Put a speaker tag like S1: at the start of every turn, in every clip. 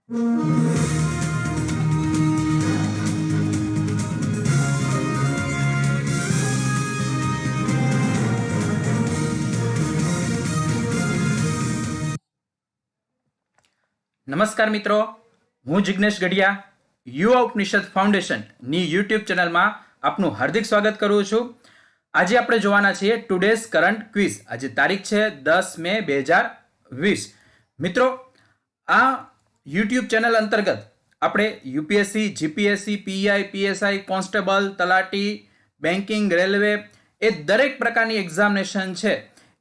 S1: નમસ્કાર મિત્રો, હું જિગ્નેશ ગઢિયા યુવા ઉપનિષદ ફાઉન્ડેશનની યુટ્યુબ ચેનલમાં આપનું હાર્દિક સ્વાગત કરું છું. આજે આપણે જોવાના છીએ ટુડેઝ કરંટ ક્વિઝ. આજે તારીખ છે 10 મે 2020. મિત્રો, આ યુટ્યુબ ચેનલ અંતર્ગત આપણે UPSC, GPSC, PI, PSI, constable, તલાટી, બેન્કિંગ, રેલવે એ દરેક પ્રકારની એક્ઝામિનેશન છે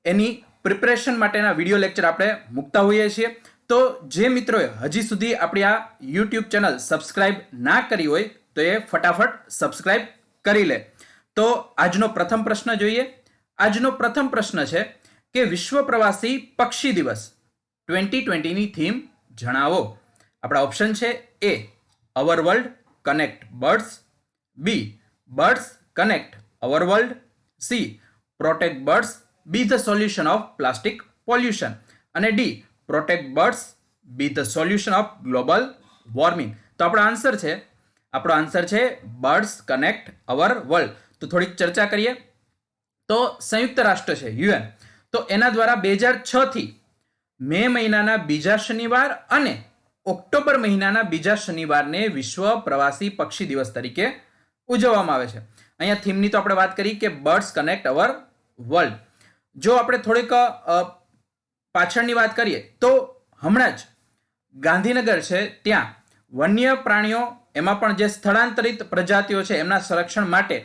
S1: એની પ્રિપરેશન માટેના વિડીયો લેક્ચર આપણે મૂકતા હોઈએ છીએ. તો જે મિત્રોએ હજી સુધી આપણી આ યુટ્યુબ ચેનલ સબસ્ક્રાઇબ ના કરી હોય તો એ ફટાફટ સબસ્ક્રાઇબ કરી લે. તો આજનો પ્રથમ પ્રશ્ન જોઈએ. આજનો પ્રથમ પ્રશ્ન છે કે વિશ્વ પ્રવાસી પક્ષી દિવસ 2020ની થીમ જણાવો. આપણા ઓપ્શન છે A our world connect birds, B birds connect our world, C protect birds be the solution of plastic pollution, અને D protect birds be the solution of global warming. તો આપણો આન્સર છે birds connect our world. તો થોડીક ચર્ચા કરીએ. તો સંયુક્ત રાષ્ટ્ર છે યુએન, તો એના દ્વારા 2006 થી મે મહિનાના બીજા શનિવાર અને ઓક્ટોબર મહિનાના બીજા શનિવારને વિશ્વ પ્રવાસી પક્ષી દિવસ તરીકે ઉજવવામાં આવે છે. અહીંયા થીમની તો આપણે વાત કરી કે બર્ડ્સ કનેક્ટ અવર વર્લ્ડ. જો આપણે થોડીક પાછળની વાત કરીએ તો હમણાં જ ગાંધીનગર છે ત્યાં વન્ય પ્રાણીઓ એમાં પણ જે સ્થળાંતરિત પ્રજાતિઓ છે એમના સંરક્ષણ માટે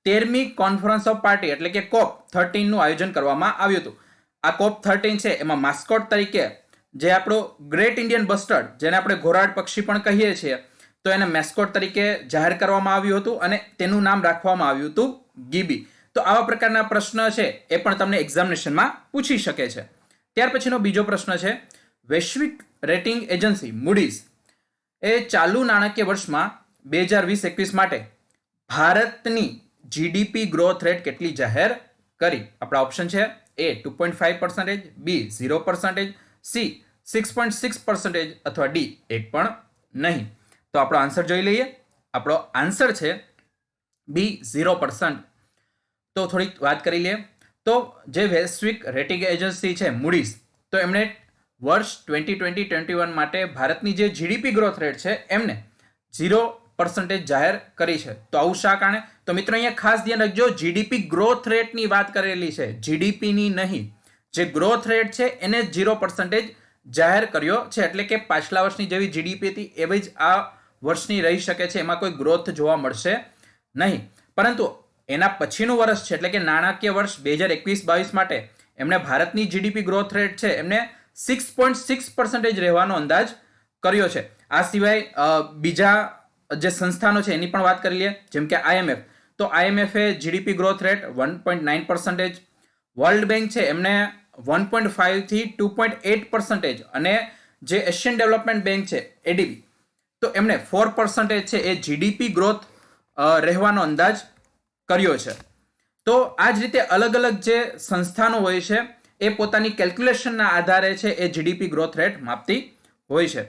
S1: 13મી કોન્ફરન્સ ઓફ પાર્ટી એટલે કે COP13 નું આયોજન કરવામાં આવ્યું હતું. આ COP13 છે એમાં માસ્કોટ તરીકે જે આપણો ગ્રેટ ઇન્ડિયન બસ્ટર્ડ, જેને આપણે ઘોરાડ પક્ષી પણ કહીએ છીએ, તો એને મેસ્કોટ તરીકે જાહેર કરવામાં આવ્યું હતું અને તેનું નામ રાખવામાં આવ્યું હતું ગીબી. તો આવા પ્રકારના પ્રશ્ન છે એ પણ તમને એક્ઝામિનેશનમાં પૂછી શકે છે. ત્યાર પછીનો બીજો પ્રશ્ન છે વૈશ્વિક રેટિંગ એજન્સી મૂડીઝ એ ચાલુ નાણાકીય વર્ષમાં 2020-21 માટે ભારતની જીડીપી ગ્રોથ રેટ કેટલી જાહેર કરી. આપણા ઓપ્શન છે એ 2.5%, બી 0%, સી 6.6% અથવા ડી 1 પણ નહીં. તો આપણો આન્સર જોઈ લઈએ. આપણો આન્સર છે બી 0%. તો થોડીક વાત કરી લઈએ. તો જે વૈશ્વિક રેટિંગ એજન્સી છે મૂડીઝ, તો એમણે વર્ષ 2020-21 માટે ભારતની જે જીડીપી ગ્રોથ રેટ છે એમને 0% જાહેર કરી છે. તો આવું શા કારણે? તો મિત્રો અહીંયા ખાસ ધ્યાન રાખજો, જીડીપી ગ્રોથ રેટની વાત કરેલી છે, જીડીપીની નહીં. જે ગ્રોથ રેટ છે એને 0% જાહેર કર્યો છે, એટલે કે પાછલા વર્ષની જેવી જીડીપી હતી એવી જ આ વર્ષની રહી શકે છે, એમાં કોઈ ગ્રોથ જોવા મળશે નહીં. પરંતુ એના પછીનું વર્ષ છે એટલે કે નાણાકીય વર્ષ 2021-22 માટે એમણે ભારતની જીડીપી ગ્રોથ રેટ છે એમને 6.6% રહેવાનો અંદાજ કર્યો છે. આ સિવાય બીજા જે સંસ્થાનો છે એની પણ વાત કરી લઈએ, જેમ કે IMF. તો IMF એ GDP growth rate 1.9%, world bank છે એમને 1.5 થી 2.8%, અને જે એશિયન ડેવલપમેન્ટ બેંક છે ADB, તો એમણે 4% છે એ જીડીપી ગ્રોથ રહેવાનો અંદાજ કર્યો છે. તો આ જ રીતે અલગ અલગ જે સંસ્થાનો હોય છે એ પોતાની કેલ્ક્યુલેશનના આધારે છે એ જીડીપી ગ્રોથ રેટ માપતી હોય છે.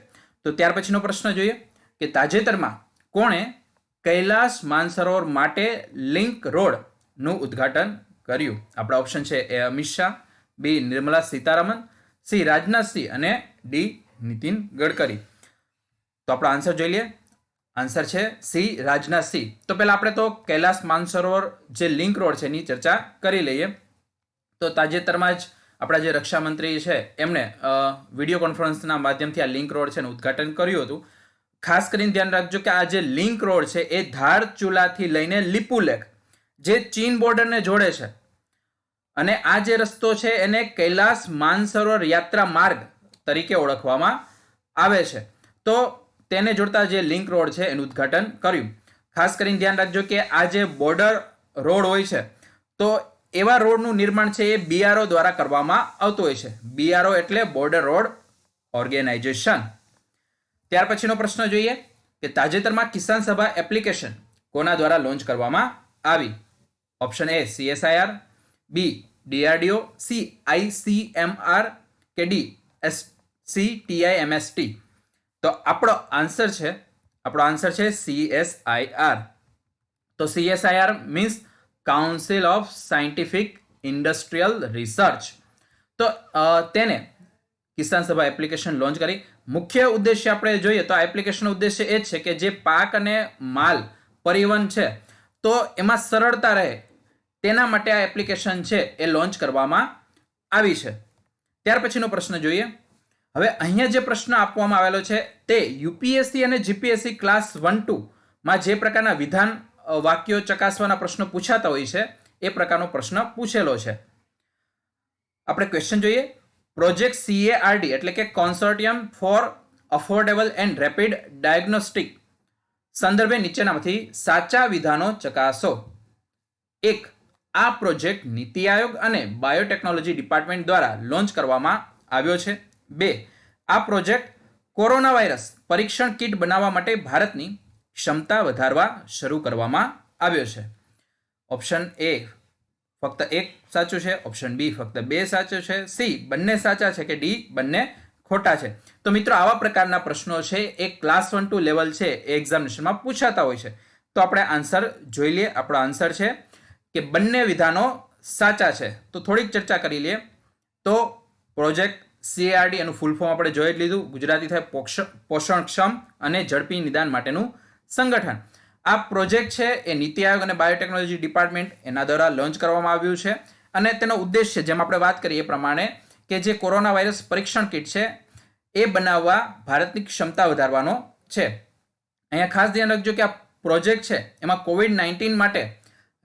S1: તો ત્યાર પછીનો પ્રશ્ન જોઈએ કે તાજેતરમાં કોણે કૈલાસ માનસરોવર માટે લિંક રોડનું ઉદ્ઘાટન કર્યું. આપણા ઓપ્શન છે એ અમિત શાહ, બી નિર્મલા સીતારામન, સી રાજનાથસિંહ અને ડી નીતિન ગડકરી. તો આપણો આન્સર જોઈ લઈએ. આન્સર છે સી રાજનાથસિંહ. તો પહેલા આપણે તો કૈલાસ માનસરોવર જે લિંક રોડ છે એની ચર્ચા કરી લઈએ. તો તાજેતરમાં જ આપણા જે રક્ષામંત્રી છે એમણે વિડીયો કોન્ફરન્સના માધ્યમથી આ લિંક રોડ છે એનું ઉદ્ઘાટન કર્યું હતું. ખાસ કરીને ધ્યાન રાખજો કે આ જે લિંક રોડ છે એ ધારચુલાથી લઈને લીપુ લેક જે ચીન બોર્ડરને જોડે છે, અને આ જે રસ્તો છે એને કૈલાસ માનસરોવર યાત્રા માર્ગ તરીકે ઓળખવામાં આવે છે. તો તેને જોડતા જે લિંક રોડ છે એનું ઉદ્ઘાટન કર્યું. ખાસ કરીને ધ્યાન રાખજો કે આ જે બોર્ડર રોડ હોય છે તો એવા રોડનું નિર્માણ છે એ BRO દ્વારા કરવામાં આવતું હોય છે. BRO એટલે બોર્ડર રોડ ઓર્ગેનાઇઝેશન. ત્યાર પછીનો પ્રશ્ન જોઈએ કે તાજેતરમાં કિસાન સભા એપ્લિકેશન કોના દ્વારા લોન્ચ કરવામાં આવી. Option A CSIR, B DRDO, C ICMR કે ડી SCTIMST. તો આપણો આન્સર છે CSIR. તો CSIR means council of scientific industrial research. તો તેને કિસાન સભા એપ્લિકેશન લોન્ચ કરી. મુખ્ય ઉદ્દેશ્ય આપણે જોઈએ તો આ એપ્લિકેશનનો ઉદ્દેશ્ય એ જ છે કે જે પાક અને માલ પરિવહન છે તો એમાં સરળતા રહે તેના માટે આ એપ્લિકેશન છે એ લોન્ચ કરવામાં આવી છે. ત્યાર પછીનો પ્રશ્ન જોઈએ. હવે અહીંયા જે પ્રશ્ન આપવામાં આવેલો છે તે યુપીએસસી અને જીપીએસસી ક્લાસ 1-2 માં જે પ્રકારના વિધાન વાક્યો ચકાસવાના પ્રશ્નો પૂછાતા હોય છે એ પ્રકારનો પ્રશ્ન પૂછેલો છે. આપણે ક્વેશ્ચન જોઈએ. પ્રોજેક્ટ CARD એટલે કે consortium for affordable and rapid diagnostic સંદર્ભે નીચેનામાંથી સાચા વિધાનો ચકાસો. 1. આ પ્રોજેક્ટ નીતિ આયોગ અને બાયોટેકનોલોજી ડિપાર્ટમેન્ટ દ્વારા લોન્ચ કરવામાં આવ્યો છે. 2. આ પ્રોજેક્ટ કોરોના વાયરસ પરીક્ષણ કિટ બનાવવા માટે ભારતની ક્ષમતા વધારવા શરૂ કરવામાં આવ્યો છે. ઓપ્શન A ફક્ત 1 સાચું છે, ઓપ્શન B ફક્ત 2 સાચું છે, C બંને સાચા છે કે D બંને ખોટા છે. તો મિત્રો આવા પ્રકારના પ્રશ્નો છે એ ક્લાસ 1-2 લેવલ છે એ એક્ઝામિનેશનમાં પૂછાતા હોય છે. તો આપણે આન્સર જોઈ લઈએ. આપણો આન્સર છે કે બંને વિધાનો સાચા છે. તો થોડીક ચર્ચા કરી લઈએ. તો પ્રોજેક્ટ CARD એનું ફૂલ ફોર્મ આપણે જોઈ જ લીધું. ગુજરાતી થાય પોષણક્ષમ અને ઝડપી નિદાન માટેનું સંગઠન. આ પ્રોજેક્ટ છે એ નીતિ આયોગ અને બાયોટેકનોલોજી ડિપાર્ટમેન્ટ એના દ્વારા લોન્ચ કરવામાં આવ્યું છે અને તેનો ઉદ્દેશ્ય જેમ આપણે વાત કરીએ એ પ્રમાણે કે જે કોરોના વાયરસ પરીક્ષણ કિટ છે એ બનાવવા ભારતની ક્ષમતા વધારવાનો છે. અહીંયા ખાસ ધ્યાન રાખજો કે આ પ્રોજેક્ટ છે એમાં COVID-19 માટે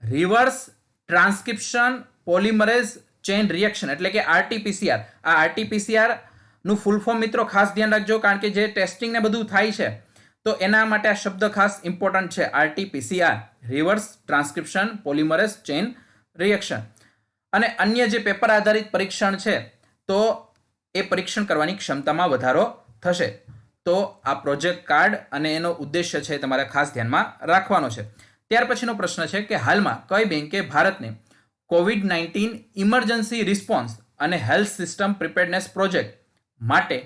S1: reverse transcription polymerase chain reaction એટલે કે RT-PCR. આ RT-PCR નું ફૂલ ફોર્મ મિત્રો ખાસ ધ્યાન રાખજો કારણ કે જે ટેસ્ટિંગ ને બધું થાય છે તો એના માટે આ શબ્દ ખાસ ઇમ્પોર્ટન્ટ છે. RT-PCR reverse transcription polymerase chain reaction. અને અન્ય જે પેપર આધારિત પરીક્ષણ છે તો એ પરીક્ષણ કરવાની ક્ષમતામાં વધારો થશે. તો આ પ્રોજેક્ટ કાર્ડ અને એનો ઉદ્દેશ્ય છે તમારે ખાસ ધ્યાનમાં રાખવાનો છે. ત્યાર પછીનો પ્રશ્ન છે કે હાલમાં કઈ બેંકે ભારતને COVID-19 ઇમરજન્સી રિસ્પોન્સ અને હેલ્થ સિસ્ટમ પ્રિપેર્ડનેસ પ્રોજેક્ટ માટે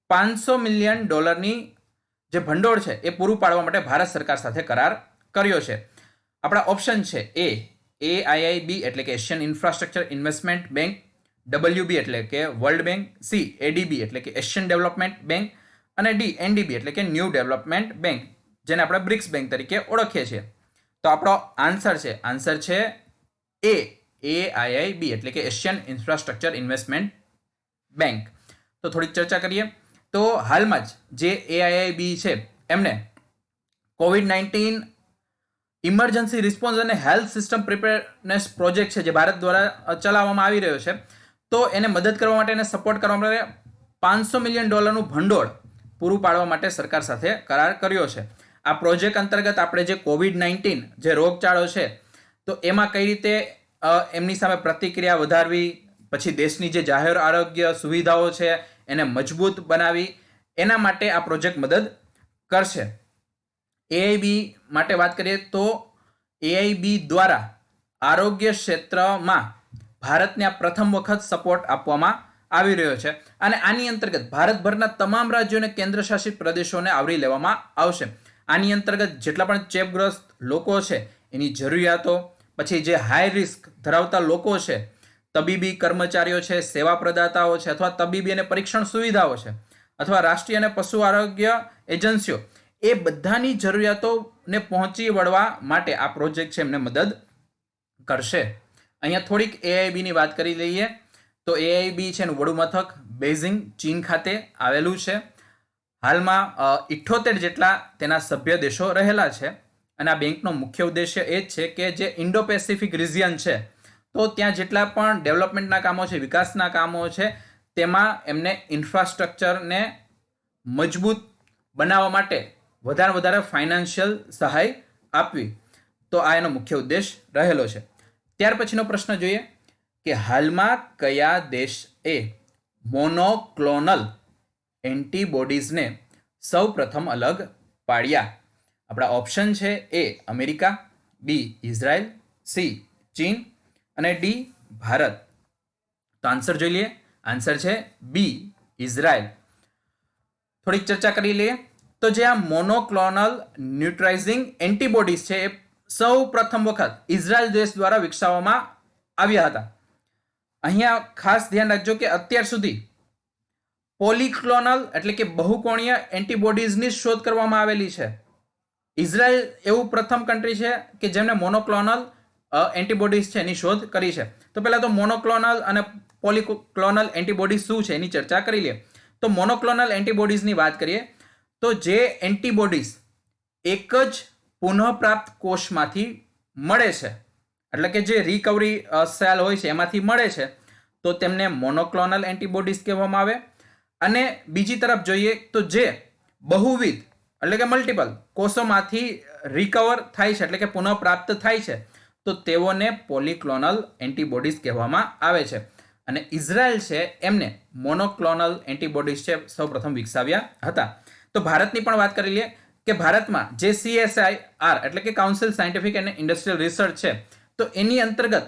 S1: $500 મિલિયન જે ભંડોળ છે એ પૂરું પાડવા માટે ભારત સરકાર સાથે કરાર કર્યો છે. આપણા ઓપ્શન છે AIIB એટલે કે Asian infrastructure investment bank, WB એટલે કે વર્લ્ડ બેંક, C ADB એટલે કે એશિયન ડેવલપમેન્ટ બેંક અને D NDB એટલે કે ન્યૂ ડેવલપમેન્ટ બેંક જેને આપણે બ્રિક્સ બેંક તરીકે ઓળખીએ છીએ. તો આપણો આન્સર છે AIIB એટલે કે એશિયન ઇન્ફ્રાસ્ટ્રક્ચર ઇન્વેસ્ટમેન્ટ બેંક. તો થોડીક ચર્ચા કરીએ. તો હાલમાં જ જે AIIB છે એમને COVID-19 ઇમરજન્સી રિસ્પોન્સ અને હેલ્થ સિસ્ટમ પ્રિપેરનેસ પ્રોજેક્ટ છે જે ભારત દ્વારા ચલાવવામાં આવી રહ્યો છે તો એને મદદ કરવા માટે એને સપોર્ટ કરવા માટે $500 મિલિયન ભંડોળ પૂરું પાડવા માટે સરકાર સાથે કરાર કર્યો છે. આ પ્રોજેક્ટ અંતર્ગત આપણે જે COVID-19 જે રોગચાળો છે તો એમાં કઈ રીતે એમની સામે પ્રતિક્રિયા વધારવી, પછી દેશની જે જાહેર આરોગ્ય સુવિધાઓ છે એને મજબૂત બનાવી એના માટે આ પ્રોજેક્ટ મદદ કરશે. AIB માટે વાત કરીએ તો AIB દ્વારા આરોગ્ય ક્ષેત્રમાં ભારતને આ પ્રથમ વખત સપોર્ટ આપવામાં આવી રહ્યો છે અને આની અંતર્ગત ભારતભરના તમામ રાજ્યો અને કેન્દ્રશાસિત પ્રદેશોને આવરી લેવામાં આવશે. આની અંતર્ગત જેટલા પણ ચેપગ્રસ્ત લોકો છે એની જરૂરિયાતો, પછી જે હાઈ રિસ્ક ધરાવતા લોકો છે, તબીબી કર્મચારીઓ છે, સેવા પ્રદાતાઓ છે અથવા તબીબી અને પરીક્ષણ સુવિધાઓ છે અથવા રાષ્ટ્રીય અને પશુ આરોગ્ય એજન્સીઓ એ બધાની જરૂરિયાતોને પહોંચી વળવા માટે આ પ્રોજેક્ટ છે એમને મદદ કરશે. અહીંયા થોડીક AIBની વાત કરી લઈએ તો AIB છે એનું વડું મથક બેઇજિંગ ચીન ખાતે આવેલું છે. હાલમાં 78 જેટલા તેના સભ્ય દેશો રહેલા છે અને આ બેંકનો મુખ્ય ઉદ્દેશ્ય એ જ છે કે જે ઇન્ડો પેસિફિક રિજિયન છે તો ત્યાં જેટલા પણ ડેવલપમેન્ટના કામો છે, વિકાસના કામો છે તેમાં એમને ઇન્ફ્રાસ્ટ્રક્ચરને મજબૂત બનાવવા માટે વધારે ફાઇનાન્શિયલ સહાય આપવી. તો આ એનો મુખ્ય ઉદ્દેશ રહેલો છે. ત્યાર પછીનો પ્રશ્ન જોઈએ કે હાલમાં કયા દેશે મોનોક્લોનલ એન્ટીબોડીઝને સૌ પ્રથમ અલગ પાડ્યા? આપણા ઓપ્શન છે A America, B Israel, C ચીન અને D ભારત. તો આન્સર જોઈ લઈએ. આન્સર છે B ઇઝરાયલ. થોડીક ચર્ચા કરી લઈએ. તો જે આ મોનોક્લોનલ ન્યુટ્રાઇઝિંગ એન્ટીબોડીઝ છે એ સૌ પ્રથમ વખત ઇઝરાયલ દેશ દ્વારા વિકસાવવામાં આવ્યા હતા. અહીંયા ખાસ ધ્યાન રાખજો કે અત્યાર સુધી પોલીક્લોનલ એટલે કે બહુકોણીય એન્ટીબોડીઝની શોધ કરવામાં આવેલી છે. ઇઝરાયલ એવું પ્રથમ કન્ટ્રી છે કે જેમને મોનોક્લોનલ એન્ટીબોડીઝ છે એની શોધ કરી છે. તો પહેલા તો મોનોક્લોનલ અને પોલીક્લોનલ એન્ટીબોડીઝ શું છે એની ચર્ચા કરી લઈએ. તો મોનોક્લોનલ એન્ટીબોડીઝની વાત કરીએ તો જે એન્ટીબોડીઝ એક જ પુનઃપ્રાપ્ત કોષમાંથી મળે છે, એટલે કે જે રિકવરી સેલ હોય છે એમાંથી મળે છે, તો તેમને મોનોક્લોનલ એન્ટીબોડીઝ કહેવામાં આવે. અને બીજી તરફ જોઈએ તો જે બહુવિધ એટલે કે મલ્ટિપલ કોષોમાંથી રિકવર થાય છે એટલે કે પુનઃપ્રાપ્ત થાય છે, તો તેઓને પોલીક્લોનલ એન્ટીબોડીઝ કહેવામાં આવે છે. અને ઇઝરાયલ છે એમને મોનોક્લોનલ એન્ટીબોડીઝ છે સૌપ્રથમ વિકસાવ્યા હતા. તો ભારતની પણ વાત કરી લઈએ કે ભારતમાં જે CSIR એટલે કે council scientific and industrial research છે, તો એની અંતર્ગત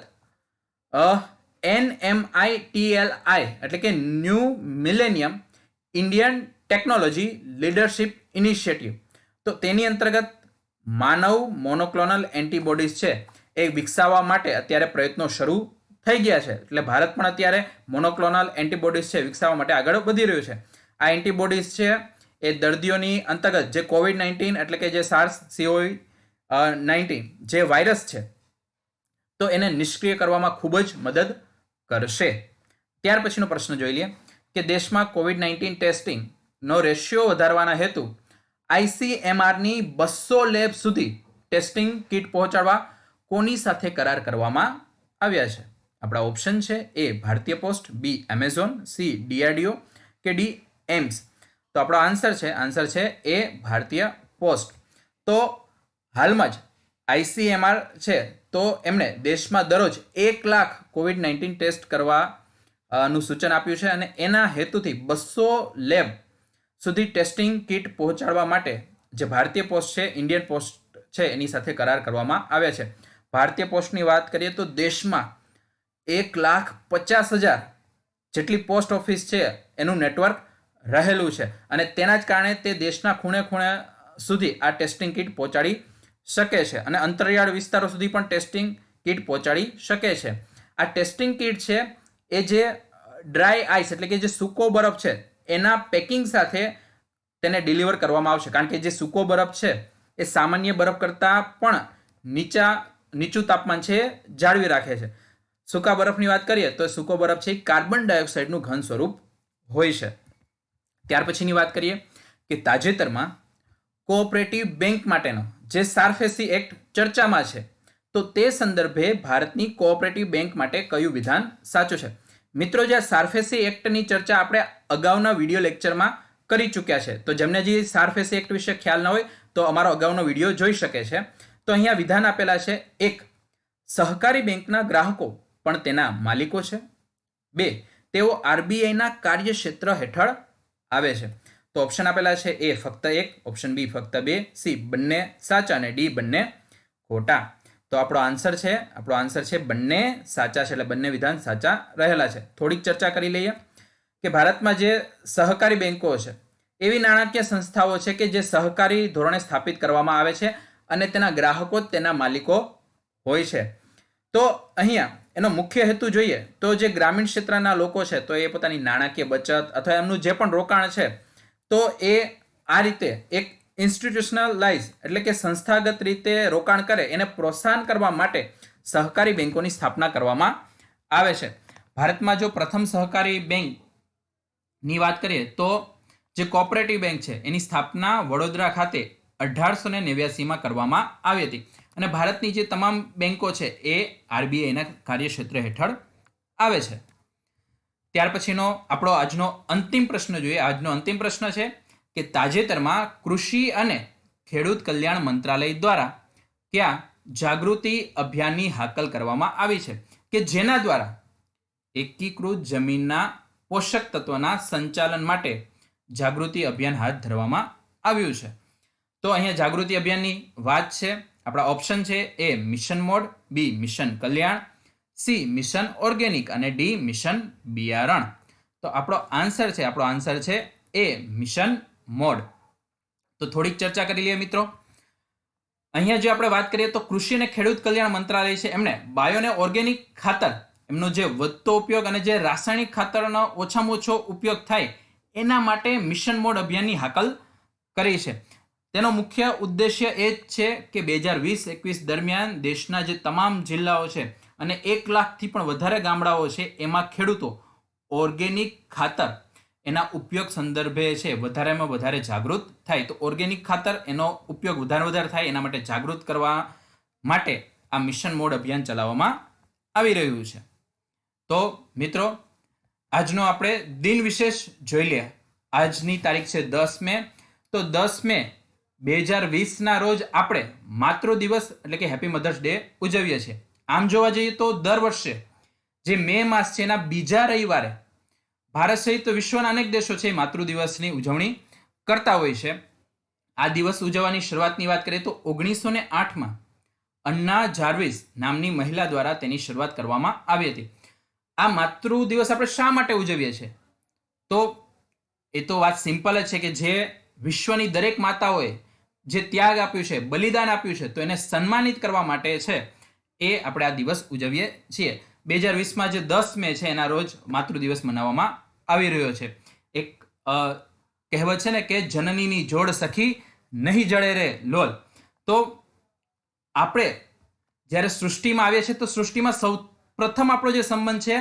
S1: NMITLI એટલે કે new millennium Indian technology leadership initiative, તો તેની અંતર્ગત માનવ મોનોક્લોનલ એન્ટીબોડીઝ છે એ વિકસાવવા માટે અત્યારે પ્રયત્નો શરૂ થઈ ગયા છે. એટલે ભારત પણ અત્યારે મોનોક્લોનલ એન્ટીબોડીઝ છે વિકસાવવા માટે આગળ વધી રહ્યું છે. આ એન્ટીબોડીઝ છે એ દર્દીઓની અંતર્ગત જે COVID-19 એટલે કે જે SARS-CoV-19 જે વાયરસ છે, તો એને નિષ્ક્રિય કરવામાં ખૂબ જ મદદ કરશે. ત્યાર પછીનો પ્રશ્ન જોઈ લઈએ કે દેશમાં COVID-19 ટેસ્ટિંગનો રેશિયો વધારવાના હેતુ ICMRની 200 લેબ સુધી ટેસ્ટિંગ કિટ પહોંચાડવા કોની સાથે કરાર કરવામાં આવ્યા છે? આપણા ઓપ્શન છે A ભારતીય post, B Amazon, C DRDO કે D એમ્સ. તો આપણો આન્સર છે A ભારતીય પોસ્ટ. તો હાલમાં જ ICMR છે તો એમણે દેશમાં દરરોજ 1 લાખ COVID-19 ટેસ્ટ કરવાનું સૂચન આપ્યું છે અને એના હેતુથી 200 લેબ સુધી ટેસ્ટિંગ કિટ પહોંચાડવા માટે જે ભારતીય પોસ્ટ છે, ઇન્ડિયન પોસ્ટ છે એની સાથે કરાર કરવામાં આવ્યા છે. ભારતીય પોસ્ટની વાત કરીએ તો દેશમાં 1,50,000 જેટલી પોસ્ટ ઓફિસ છે એનું નેટવર્ક રહેલું છે અને તેના જ કારણે તે દેશના ખૂણે ખૂણે સુધી આ ટેસ્ટિંગ કિટ પહોંચાડી શકે છે અને અંતરિયાળ વિસ્તારો સુધી પણ ટેસ્ટિંગ કિટ પહોંચાડી શકે છે. આ ટેસ્ટિંગ કિટ છે એ જે ડ્રાય આઈસ એટલે કે જે સૂકો બરફ છે એના પેકિંગ સાથે તેને ડિલિવર કરવામાં આવશે, કારણ કે જે સૂકો બરફ છે એ સામાન્ય બરફ કરતાં પણ નીચું તાપમાન છે જાળવી રાખે છે. સૂકા બરફની વાત કરીએ તો સૂકો બરફ છે કાર્બન ડાયોક્સાઇડનું ઘન સ્વરૂપ હોય છે. ત્યાર પછીની વાત કરીએ કે તાજેતરમાં કોઓપરેટિવ બેંક માટેનો જે સારફેસી એક્ટ ચર્ચામાં છે, તો તે સંદર્ભે ભારતની કોઓપરેટિવ બેંક માટે કયું વિધાન સાચું છે? મિત્રો, જે સારફેસી એક્ટની ચર્ચા આપણે અગાઉના વિડીયો લેક્ચરમાં કરી ચૂક્યા છે, તો જેમને જે સારફેસી એક્ટ વિશે ખ્યાલ ન હોય તો અમારો અગાઉનો વિડીયો જોઈ શકે છે. તો અહીંયા વિધાન આપેલા છે 1. સહકારી બેંકના ગ્રાહકો પણ તેના માલિકો છે. 2. તેઓ RBIના કાર્યક્ષેત્ર હેઠળ આવે છે. તો ઓપ્શન આપેલા છે A ફક્ત 1, ઓપ્શન B ફક્ત 2, C બંને સાચા અને D બંને ખોટા. તો આપણો આન્સર છે બંને સાચા છે, એટલે બંને વિધાન સાચા રહેલા છે. થોડીક ચર્ચા કરી લઈએ કે ભારતમાં જે સહકારી બેંકો છે એવી નાણાકીય સંસ્થાઓ છે કે જે સહકારી ધોરણે સ્થાપિત કરવામાં આવે છે અને તેના ગ્રાહકો તેના માલિકો હોય છે. તો અહીંયા એનો મુખ્ય હેતુ જોઈએ તો જે ગ્રામીણ ક્ષેત્રના લોકો છે તો એ પોતાની નાણાકીય બચત અથવા એમનું જે પણ રોકાણ છે તો એ આ રીતે એક ઇન્સ્ટિટ્યુશનલાઇઝ એટલે કે સંસ્થાગત રીતે રોકાણ કરે એને પ્રોત્સાહન કરવા માટે સહકારી બેંકોની સ્થાપના કરવામાં આવે છે. ભારતમાં જો પ્રથમ સહકારી બેંકની વાત કરીએ તો જે કોઓપરેટિવ બેંક છે એની સ્થાપના વડોદરા ખાતે 1889માં કરવામાં આવી હતી અને ભારતની જે તમામ બેંકો છે એ RBIના કાર્યક્ષેત્ર હેઠળ આવે છે. ત્યાર પછીનો આપણો આજનો અંતિમ પ્રશ્ન જોઈએ. આજનો અંતિમ પ્રશ્ન છે કે તાજેતરમાં કૃષિ અને ખેડૂત કલ્યાણ મંત્રાલય દ્વારા ક્યાં જાગૃતિ અભિયાનની હાકલ કરવામાં આવી છે કે જેના દ્વારા એકીકૃત જમીનના પોષક તત્વના સંચાલન માટે જાગૃતિ અભિયાન હાથ ધરવામાં આવ્યું છે. તો અહીંયા જાગૃતિ અભિયાનની વાત છે. આપણા ઓપ્શન છે A mission mode, B mission Kalyan, C mission organic અને D મિશન બિયારણ. તો આપણો આન્સર છે A મિશન મોડ. તો થોડીક ચર્ચા કરી લઈએ મિત્રો. અહીંયા જો આપણે વાત કરીએ તો કૃષિ અને ખેડૂત કલ્યાણ મંત્રાલય છે એમણે બાયો અને ઓર્ગેનિક ખાતર એમનો જે વધતો ઉપયોગ અને જે રાસાયણિક ખાતરનો ઓછામાં ઓછો ઉપયોગ થાય એના માટે મિશન મોડ અભિયાનની હાકલ કરી છે. તેનો મુખ્ય ઉદ્દેશ્ય એ જ છે કે 2020-21 દરમિયાન દેશના જે તમામ જિલ્લાઓ છે અને 1 લાખથી પણ વધારે ગામડાઓ છે એમાં ખેડૂતો ઓર્ગેનિક ખાતર એના ઉપયોગ સંદર્ભે છે વધારેમાં વધારે જાગૃત થાય. તો ઓર્ગેનિક ખાતર એનો ઉપયોગ વધારે થાય એના માટે જાગૃત કરવા માટે આ મિશન મોડ અભિયાન ચલાવવામાં આવી રહ્યું છે. તો મિત્રો આજનો આપણે દિન વિશેષ જોઈ લઈએ. આજની તારીખ છે 10 મે. તો 10 મે 2020ના રોજ આપણે માતૃ દિવસ એટલે કે હેપી મધર્સ ડે ઉજવીએ છીએ. આમ જોવા જઈએ તો દર વર્ષે જે મે માસ છે એના બીજા રવિવારે ભારત સહિત વિશ્વના અનેક દેશો છે માતૃ દિવસની ઉજવણી કરતા હોય છે. આ દિવસ ઉજવવાની શરૂઆતની વાત કરીએ તો 1908માં અન્ના જાર્વિસ નામની મહિલા દ્વારા તેની શરૂઆત કરવામાં આવી હતી. આ માતૃ દિવસ આપણે શા માટે ઉજવીએ છીએ? તો એ તો વાત સિમ્પલ જ છે કે જે વિશ્વની દરેક માતાઓએ જે ત્યાગ આપ્યું છે, બલિદાન આપ્યું છે, તો એને સન્માનિત કરવા માટે છે એ આપણે આ દિવસ ઉજવીએ છીએ. 2020માં જે 10 મે છે એના રોજ માતૃ દિવસ મનાવવામાં આવી રહ્યો છે. એક કહેવત છે ને કે જનનીની જોડ સખી નહીં જળે રે લોલ. તો આપણે જ્યારે સૃષ્ટિમાં આવીએ છીએ તો સૃષ્ટિમાં સૌ પ્રથમ આપણો જે સંબંધ છે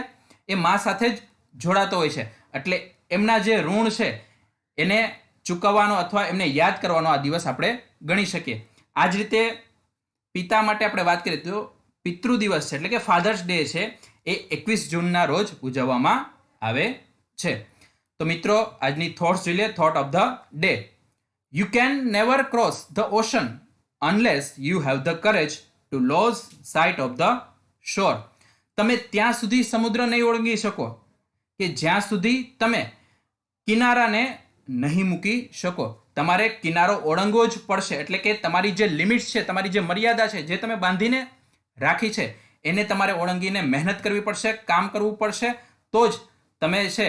S1: એ મા સાથે જ જોડાતો હોય છે. એટલે એમના જે ઋણ છે એને ચૂકવવાનો અથવા એમને યાદ કરવાનો આ દિવસ આપણે ગણી શકીએ. આ જ રીતે પિતા માટે આપણે વાત કરીએ તો પિતૃ દિવસ છે એટલે કે ફાધર્સ ડે છે એ 21 જૂનના રોજ ઉજવવામાં આવે છે. તો મિત્રો આજની થોટ્સ જોઈ લે. Thought of the day: you can never cross the ocean unless you have the courage to lose sight of the shore. તમે ત્યાં સુધી સમુદ્ર નહીં ઓળંગી શકો કે જ્યાં સુધી તમે કિનારાને નહીં મૂકી શકો. તમારે કિનારો ઓળંગવો જ પડશે. એટલે કે તમારી જે લિમિટ્સ છે, તમારી જે મર્યાદા છે, જે તમે બાંધીને રાખી છે એને તમારે ઓળંગીને મહેનત કરવી પડશે, કામ કરવું પડશે. તો જ તમે છે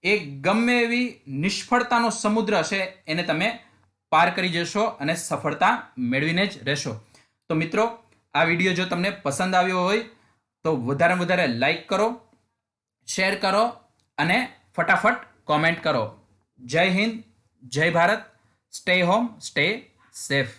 S1: એ ગમે એવી નિષ્ફળતાનો સમુદ્ર છે એને તમે પાર કરી જશો અને સફળતા મેળવીને જ રહેશો. તો મિત્રો આ વિડીયો જો તમને પસંદ આવ્યો હોય તો વધારે લાઈક કરો, શેર કરો અને ફટાફટ કોમેન્ટ કરો. જય હિન્દ, જય Bharat. Stay home, stay safe.